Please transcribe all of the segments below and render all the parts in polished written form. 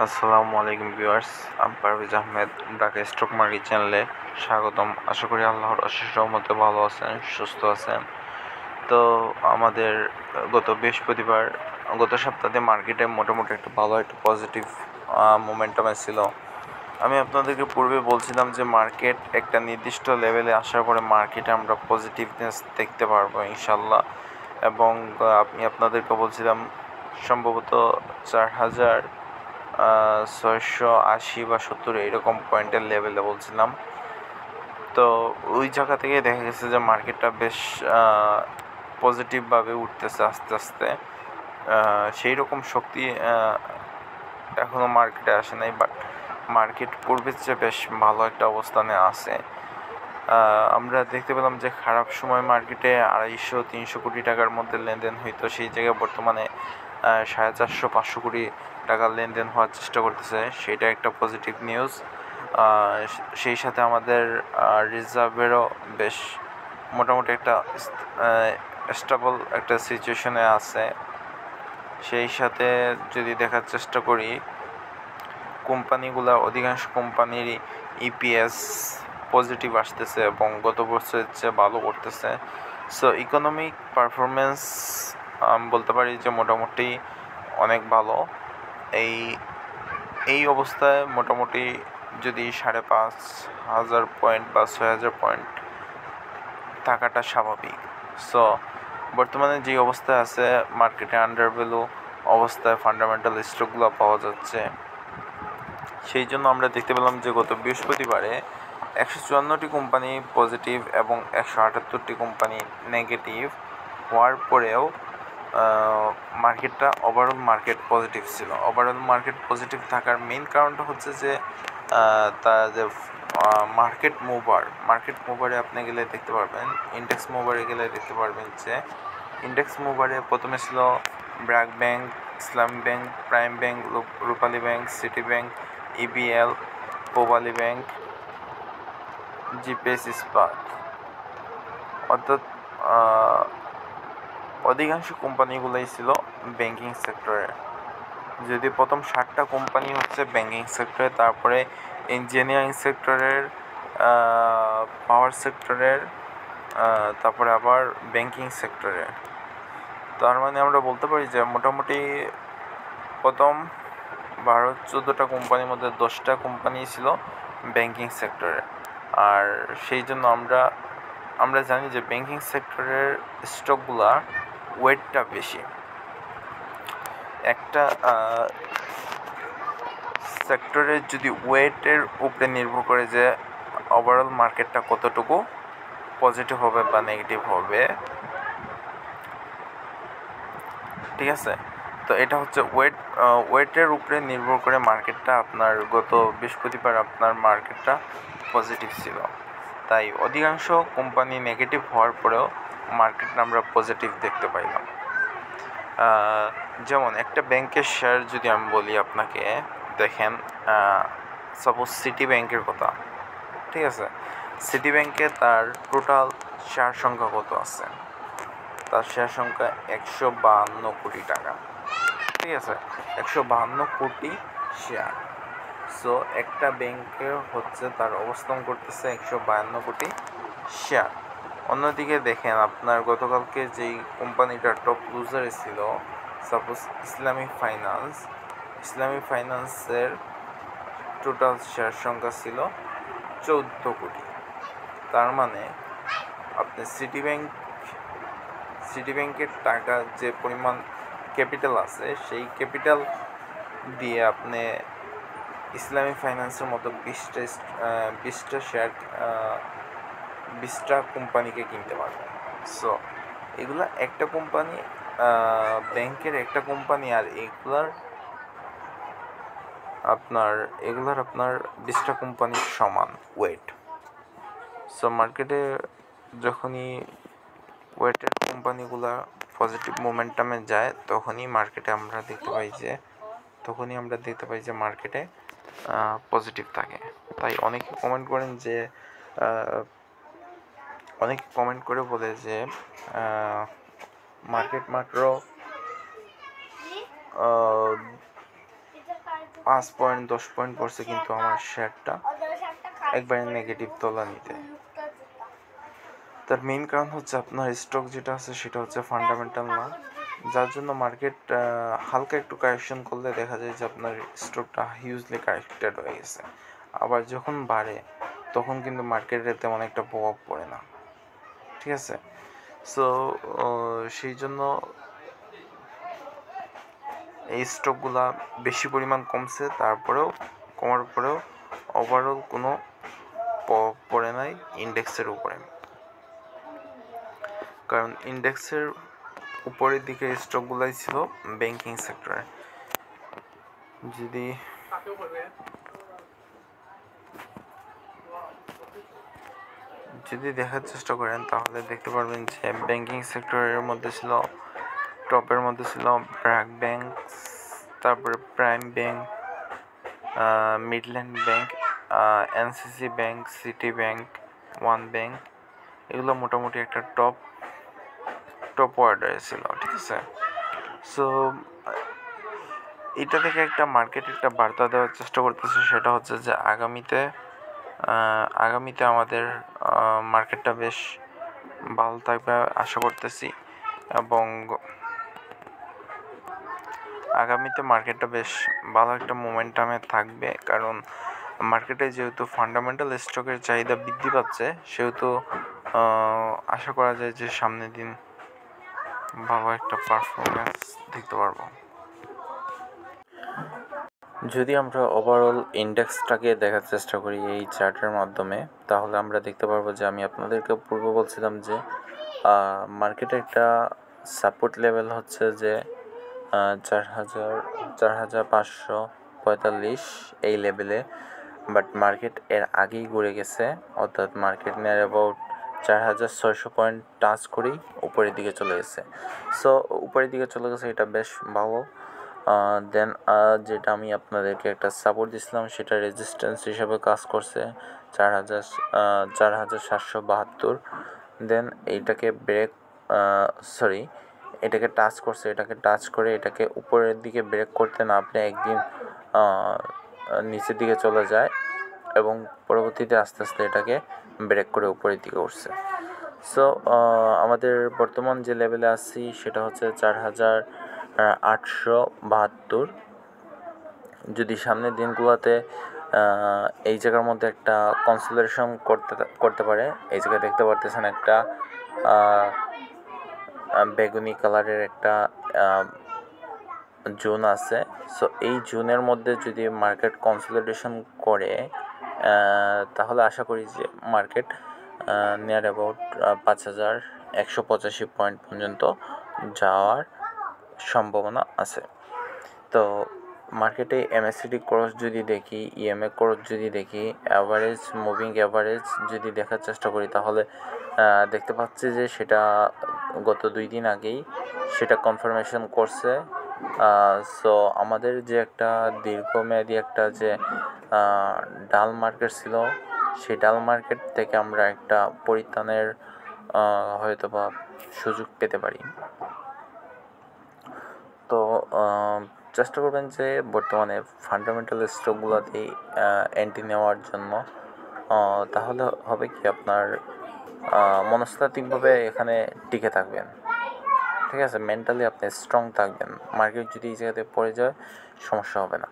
আসসালামু আলাইকুম ভিউয়ার্স, আমি পারভেজ আহমেদ। ঢাকা স্টক মার্কেট চ্যানেলে স্বাগতম। আশা করি আল্লাহর অশেষ রহমতে ভালো আছেন, সুস্থ আছেন। তো আমাদের গত সপ্তাহে মার্কেটে মোটামুটি একটা ভালো একটা পজিটিভ মোমেন্টাম ছিল। আমি আপনাদেরকে পূর্বে বলছিলাম যে মার্কেট একটা নির্দিষ্ট লেভেলে আসার পরে মার্কেটে আমরা পজিটিভনেস দেখতে পারবো ইনশাল্লাহ। এবং আমি আপনাদেরকে বলছিলাম সম্ভবত 4,680 বা 70 এইরকম পয়েন্টের লেভেলে বলছিলাম। তো ওই জায়গা থেকে দেখা গেছে যে মার্কেটটা বেশ পজিটিভভাবে উঠতেছে আস্তে আস্তে। সেই রকম শক্তি এখনও মার্কেটে আসে নাই, বাট মার্কেট পূর্বের চেয়ে বেশ ভালো একটা অবস্থানে আছে। আমরা দেখতে পেলাম যে খারাপ সময় মার্কেটে 250-300 কোটি টাকার মধ্যে লেনদেন হইতো, সেই জায়গায় বর্তমানে 450-500 কোটি টাকার লেনদেন হওয়ার চেষ্টা করতেছে। সেটা একটা পজিটিভ নিউজ। সেই সাথে আমাদের রিজার্ভেরও বেশ মোটামুটি একটা স্টেবল একটা সিচুয়েশনে আছে। সেই সাথে যদি দেখার চেষ্টা করি, অধিকাংশ কোম্পানিরই ইপিএস পজিটিভ আসতেছে এবং গত বছরের চেয়ে ভালো করতেছে। সো ইকোনমিক পারফরমেন্স বলতে পারি যে মোটামুটি অনেক ভালো। এই অবস্থায় মোটামুটি যদি 5,500 পয়েন্ট বা 6,000 পয়েন্ট থাকাটা স্বাভাবিক। সো বর্তমানে যে অবস্থায় আছে মার্কেটে আন্ডার ভ্যালু অবস্থায় ফান্ডামেন্টাল স্টকগুলো পাওয়া যাচ্ছে। সেই জন্য আমরা দেখতে পেলাম যে গত বৃহস্পতিবারে 154টি কোম্পানি পজিটিভ এবং 178টি কোম্পানি নেগেটিভ হওয়ার পরেও মার্কেটটা ওভারঅল মার্কেট পজিটিভ ছিল। ওভারঅল মার্কেট পজিটিভ থাকার মেইন কারণটা হচ্ছে যে তার যে মার্কেট মুভারে আপনি গেলে দেখতে পারবেন, ইন্ডেক্স মুভারে গেলে দেখতে পারবেন যে ইন্ডেক্স মুভারে প্রথমে ছিল BRAC bank, Islami bank, prime bank, Rupali bank, city bank, EBL, Pubali bank, GPS Ispat. অর্থাৎ অধিকাংশ কোম্পানিগুলোই ছিল ব্যাংকিং সেক্টরে। যদি প্রথম 60টা কোম্পানি হচ্ছে ব্যাংকিং সেক্টরে, তারপরে ইঞ্জিনিয়ারিং সেক্টরের, পাওয়ার সেক্টরের, তারপরে আবার ব্যাংকিং সেক্টরে। তার মানে আমরা বলতে পারি যে মোটামুটি প্রথম 12-14টা কোম্পানির মধ্যে 10টা কোম্পানি ছিল ব্যাংকিং সেক্টরে। আর সেই জন্য আমরা জানি যে ব্যাংকিং সেক্টরের স্টকগুলা ওয়েটটা বেশি। একটা সেক্টরের যদি ওয়েটের উপরে নির্ভর করে যে ওভারঅল মার্কেটটা কতটুকু পজিটিভ হবে বা নেগেটিভ হবে, ঠিক আছে? তো এটা হচ্ছে ওয়েটের উপরে নির্ভর করে মার্কেটটা আপনার গত বৃহস্পতিবার আপনার মার্কেটটা পজিটিভ ছিল। তাই অধিকাংশ কোম্পানি নেগেটিভ হওয়ার পরেও মার্কেটটা আমরা পজিটিভ দেখতে পাইলাম। যেমন একটা ব্যাংকের শেয়ার যদি আমি বলি আপনাকে, দেখেন সাপোজ সিটি ব্যাংকের কথা, ঠিক আছে? সিটি ব্যাংকে তার টোটাল শেয়ার সংখ্যা কত আছে? তার শেয়ার সংখ্যা 152 কোটি টাকা, ঠিক আছে? 152 কোটি শেয়ার। সো একটা ব্যাংকে হচ্ছে তার অবস্থান করতেছে 152 কোটি শেয়ার। অন্যদিকে দেখেন আপনার গতকালকে যেই কোম্পানিটা টপ লুজারে ছিল, সাপোজ ইসলামী ফাইন্যান্সের টোটাল শেয়ার সংখ্যা ছিল 14 কোটি। তার মানে আপনি সিটি ব্যাংকের টাকা যে পরিমাণ ক্যাপিটাল আছে, সেই ক্যাপিটাল দিয়ে আপনি ইসলামী ফাইন্যান্সের মতো 20টা কোম্পানিকে কিনতে পারবেন। সো এগুলা একটা কোম্পানি, ব্যাংকের একটা কোম্পানি, আর এগুলার আপনার 20টা কোম্পানির সমান ওয়েট। সো মার্কেটে যখনই ওয়েটের কোম্পানিগুলা পজিটিভ মোমেন্টামে যায়, তখনই আমরা দেখতে পাই যে মার্কেটে পজিটিভ থাকে। তাই অনেকে কমেন্ট করে বলে যে মার্কেট মাত্র 5 পয়েন্ট 10 পয়েন্ট পড়ছে, কিন্তু আমার শেয়ারটা একবারে নেগেটিভ তোলা নিতে। তার মেইন কারণ হচ্ছে আপনার স্টক যেটা আছে সেটা হচ্ছে ফান্ডামেন্টাল না, যার জন্য মার্কেট হালকা একটু কারেকশন করলে দেখা যায় যে আপনার স্টকটা হিউজলি কারেক্টেড হয়ে গেছে। আবার যখন বাড়ে তখন কিন্তু মার্কেটে তেমন একটা প্রভাব পড়ে না, ঠিক আছে। সো সেই জন্য এই স্টকগুলা বেশি পরিমাণ কমছে, তারপরেও কমার পরেও ওভারঅল কোনো প্রভাব পড়ে নাই ইন্ডেক্সের উপরে, কারণ ইন্ডেক্সের উপরের দিকে স্টকগুলাই ছিল ব্যাংকিং সেক্টরে। যদি দেখার চেষ্টা করেন তাহলে দেখতে পারবেন যে ব্যাংকিং সেক্টরের মধ্যে ছিল, টপের মধ্যে ছিল ব্র্যাক ব্যাংক, তারপরে prime bank, Midland bank, NCC bank, city bank, one bank, এগুলো মোটামুটি একটা টপ অর্ডারে ছিল, ঠিক আছে। সো এটা থেকে একটা মার্কেট একটা বার্তা দেওয়ার চেষ্টা করতেছে, সেটা হচ্ছে যে আগামীতে আমাদের মার্কেটটা বেশ ভালো থাকবে আশা করতেছি, এবং আগামীতে মার্কেটটা বেশ ভালো একটা মোমেন্টামে থাকবে, কারণ মার্কেটে যেহেতু ফান্ডামেন্টাল স্টকের চাহিদা বৃদ্ধি পাচ্ছে, সেহেতু আশা করা যায় যে সামনের দিন ভালো একটা পারফরমেন্স দেখতে পারবো। যদি আমরা ওভারঅল ইন্ডেক্সটাকে দেখার চেষ্টা করি এই চার্টের মাধ্যমে, তাহলে আমরা দেখতে পারবো যে আমি আপনাদেরকে পূর্বে বলছিলাম যে মার্কেটে একটা সাপোর্ট লেভেল হচ্ছে যে 4,545 এই লেভেলে, বাট মার্কেট এর আগেই ঘুরে গেছে, অর্থাৎ market near about 4,600 point touch করেই উপরের দিকে চলে গেছে। সো উপরের দিকে চলে গেছে, এটা বেশ ভালো। দেন যেটা আমি আপনাদেরকে একটা সাপোর্ট দিছিলাম সেটা রেজিস্ট্যান্স হিসাবে কাজ করছে 4,772। দেন এইটাকে এটাকে টাচ করছে, এটাকে টাচ করে এটাকে উপরের দিকে ব্রেক করতে না আপনি একদিন নিচের দিকে চলে যায়, এবং পরবর্তীতে আস্তে আস্তে এটাকে ব্রেক করে উপরের দিকে উঠছে। সো আমাদের বর্তমান যে লেভেলে আছি সেটা হচ্ছে 4,872। যদি সামনের দিনগুলোতে এই জায়গার মধ্যে একটা কনসোলিডেশন করতে পারে, এই জায়গায় দেখতে পারতেছেন একটা বেগুনি কালারের একটা জোন আছে। সো এই জোনের মধ্যে যদি মার্কেট কনসোলিডেশন করে তাহলে আশা করি যে মার্কেট নিয়ার অ্যাবাউট 5,185 পয়েন্ট পর্যন্ত যাওয়ার সম্ভাবনা আছে। তো মার্কেটে MACD ক্রস যদি দেখি, EMA ক্রস যদি দেখি, অ্যাভারেজ মুভিং অ্যাভারেজ যদি দেখার চেষ্টা করি, তাহলে দেখতে পাচ্ছি যে সেটা গত 2 দিন আগেই সেটা কনফার্মেশন করছে। সো আমাদের যে একটা দীর্ঘমেয়াদী একটা যে ডাল মার্কেট ছিল, সেই ডাল মার্কেট থেকে আমরা একটা পরিত্রাণের হয়তো বা সুযোগ পেতে পারি। তো চেষ্টা করবেন যে বর্তমানে ফান্ডামেন্টাল স্টকগুলোতেই এন্ট্রি নেওয়ার জন্য, তাহলে হবে কি আপনার মনস্তাত্ত্বিকভাবে এখানে টিকে থাকবেন, ঠিক আছে, মেন্টালি আপনি স্ট্রং থাকবেন। মার্কেট যদি এই জায়গাতে পড়ে যায় সমস্যা হবে না,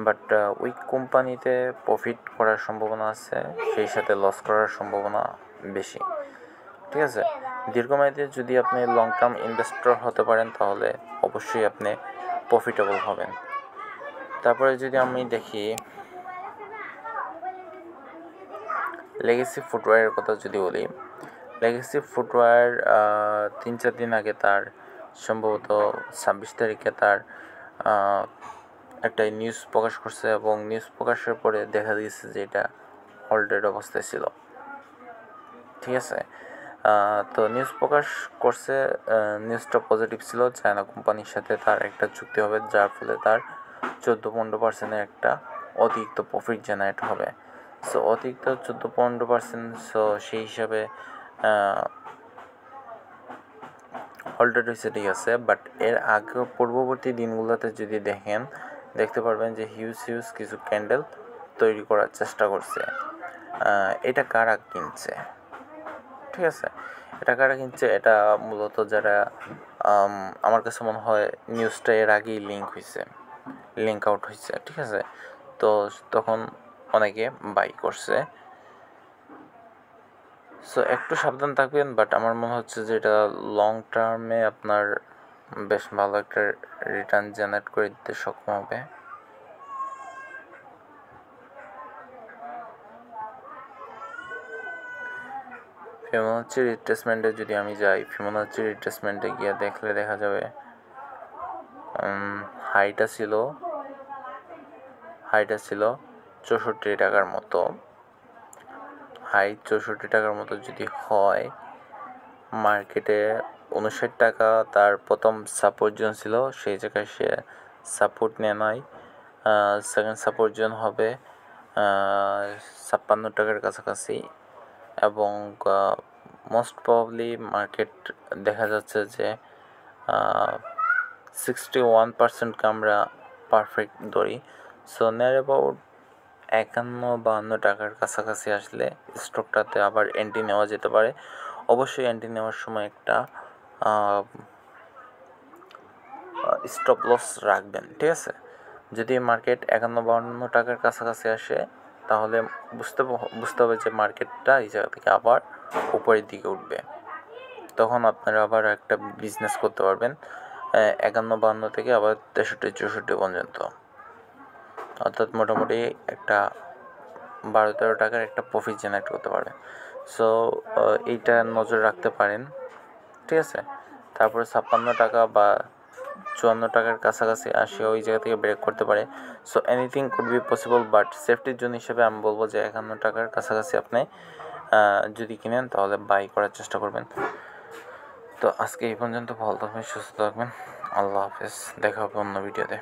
বাট উইক কোম্পানিতে প্রফিট করার সম্ভাবনা আছে, সেই সাথে লস করার সম্ভাবনা বেশি, ঠিক আছে। দীর্ঘমেয়াদে যদি আপনি লং টার্ম ইনভেস্টর হতে পারেন তাহলে অবশ্যই আপনি প্রফিটেবল হবেন। তারপরে যদি আমি দেখি লেগেসি ফুটওয়্যারের কথা যদি বলি, লেগেসি ফুটওয়্যার 3-4 দিন আগে তার সম্ভবত 26 তারিখে তার একটা নিউজ প্রকাশ করছে, এবং নিউজ প্রকাশের পরে দেখা গেছে যে এটা হল্টেড অবস্থায় ছিল, ঠিক আছে। তো নিউজ প্রকাশ করছে, নিউজটা পজিটিভ ছিল, চায়না কোম্পানির সাথে তার একটা চুক্তি হবে, যার ফলে তার 14-15% একটা অতিরিক্ত প্রফিট জেনারেট হবে। সো অতিরিক্ত 14-15%, সো সেই হিসাবে হল্টেড হয়েছে, ঠিক আছে। বাট এর আগে পূর্ববর্তী দিনগুলোতে যদি দেখেন দেখতে পারবেন যে হিউজ কিছু ক্যান্ডেল তৈরি করার চেষ্টা করছে। এটা কারা কিনছে, ঠিক আছে, এটা কারা কিনছে, এটা মূলত যারা আমার কাছে মনে হয় নিউজটা এর আগেই লিঙ্ক আউট হয়েছে, ঠিক আছে, তো তখন অনেকে বাই করছে। সো একটু সাবধান থাকবেন, বাট আমার মনে হচ্ছে যে এটা লং টার্মে আপনার বেশ ভালো একটা রিটার্ন জেনারেট করে দিতে সক্ষম হবে। ফিবোনাচ্চি রিট্রেসমেন্টে যদি আমি যাই, ফিবোনাচ্চি রিট্রেসমেন্টে গিয়ে দেখলে দেখা যাবে হাইটা ছিল 64 টাকার মতো। হাই 64 টাকার মতো যদি হয়, মার্কেটে 59 টাকা তার প্রথম সাপোর্ট জোন ছিল, সেই জায়গায় সে সাপোর্ট নেয় নাই। সেকেন্ড সাপোর্ট জোন হবে 56 টাকার কাছাকাছি, এবং মোস্ট প্রবাবলি মার্কেট দেখা যাচ্ছে যে 61%কে আমরা পারফেক্ট ধরি। সো নিয়ার অ্যাবাউট 51-52 টাকার কাছাকাছি আসলে স্টকটাতে আবার এন্ট্রি নেওয়া যেতে পারে। অবশ্যই এন্ট্রি নেওয়ার সময় একটা স্টপ লস রাখবেন, ঠিক আছে। যদি মার্কেট 51-52 টাকার কাছাকাছি আসে, তাহলে বুঝতে হবে যে মার্কেটটা এই জায়গা থেকে আবার উপরের দিকে উঠবে। তখন আপনারা আবার একটা বিজনেস করতে পারবেন 51-52 থেকে আবার 63-64 পর্যন্ত, অর্থাৎ মোটামুটি একটা 12-13 টাকার একটা প্রফিট জেনারেট করতে পারবেন। সো এইটা নজর রাখতে পারেন, ঠিক আছে। তারপরে 56 টাকা বা 54 টাকার কাছাকাছি আসে, ওই জায়গা থেকে ব্রেক করতে পারে। So anything could be possible, but সেফটির জন্য হিসেবে আমি বলবো যে 51 টাকার কাছাকাছি আপনি যদি কিনেন তাহলে বাই করার চেষ্টা করবেন। তো আজকে এই পর্যন্ত, ভালো থাকবেন, সুস্থ থাকবেন, আল্লাহ হাফেজ, দেখা হবে অন্য ভিডিওতে।